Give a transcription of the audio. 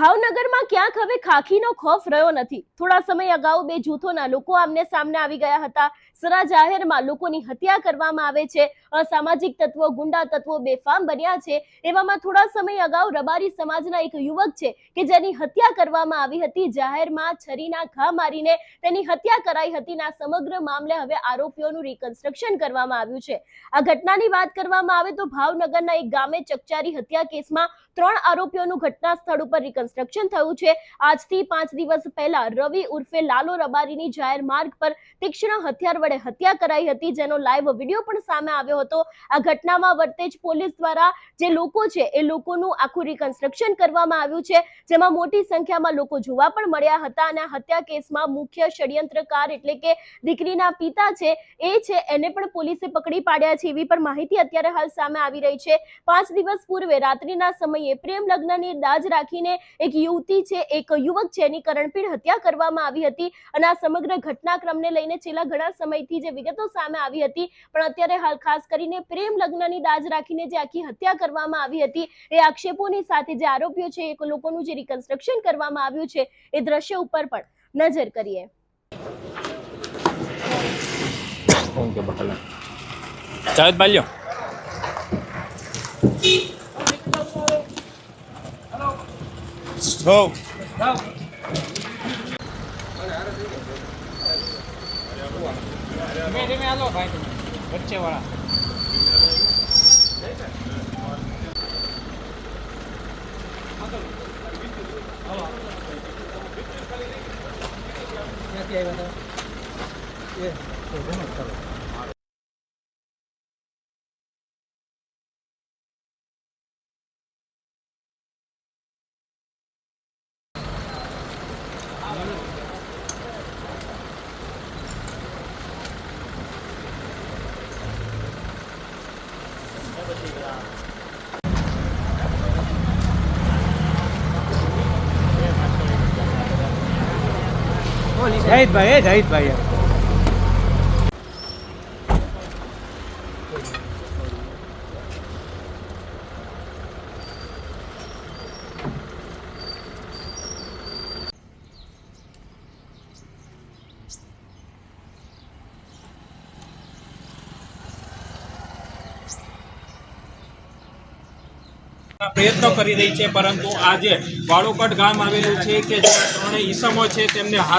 ભાવનગરમાં ક્યાંક હવે ખાખીનો ખોફ રહ્યો નથી। થોડા સમય અગાઉ બે જૂથોના લોકો આમને સામને આવી ગયા હતા। સરા જાહેરમાં લોકોની હત્યા કરવામાં આવે છે। અસામાજિક તત્વો, ગુંડા તત્વો બેફામ બન્યા છે। એવામાં થોડા સમય અગાઉ રબારી સમાજના એક યુવક છે કે જેની હત્યા કરવામાં આવી હતી। જાહેરમાં છરીના ઘા મારીને તેની હત્યા કરાઈ હતી। આ સમગ્ર મામલે હવે આરોપીઓનું રિકન્સ્ટ્રક્શન કરવામાં આવ્યું છે। આ ઘટનાની વાત કરવામાં આવે તો ભાવનગરના એક ગામે ચકચારી હત્યા કેસમાં 3 આરોપીઓનું ઘટના સ્થળ ઉપર કન્સ્ટ્રક્શન થયું છે। આજથી 5 દિવસ પહેલા રવિ ઉર્ફે લાલો રબારીની જાહેર માર્ગ પર તીક્ષ્ણ હથિયાર વડે હત્યા કરાઈ હતી, જેનો લાઈવ વિડીયો પણ સામે આવ્યો હતો। આ ઘટનામાં વર્તેજ પોલીસ દ્વારા જે લોકો છે એ લોકોનું આખું રિકન્સ્ટ્રક્શન કરવામાં આવ્યું છે, જેમાં મોટી સંખ્યામાં લોકો જોવા પણ મળ્યા હતા। અને આ હત્યા કેસમાં મુખ્ય ષડયંત્રકાર એટલે કે દીકરીના પિતા છે એ છે એને પણ પોલીસે પકડી પાડ્યા છે, એવી પણ માહિતી અત્યારે હાલ સામે આવી રહી છે। 5 દિવસ પૂર્વે રાત્રિના સમયે પ્રેમ લગ્નની દાજ રાખીને એક યુવતી છે, એક યુવક છે એની કરણપીણ હત્યા કરવામાં આવી હતી। અને આ સમગ્ર ઘટનાક્રમને લઈને છેલ્લા ઘણા સમયથી જે વિગતો સામે આવી હતી, પણ અત્યારે હાલ ખાસ કરીને પ્રેમ લગ્નની દાજ રાખીને જે આખી હત્યા કરવામાં આવી હતી એ આક્ષેપોની સાથે જે આરોપીઓ છે એ લોકોનું જે રિકન્સ્ટ્રક્શન કરવામાં આવ્યું છે એ દ્રશ્ય ઉપર પણ નજર કરીએ। જાવેદ બાલ્યો સ્ટોપ ધીમે ધીમે હાલો ભાઈ, વચ્ચે વાળા ક્યાંથી આવ્યા હતા એ ચાલો। જાહિદભાઈ જાહિદભાઈ પ્રયત્નો કરી રહી છે, પરંતુ આજે વાળોકટ ગામ આવેલું છે કે જ્યાં 3 ઈસમો છે તેમને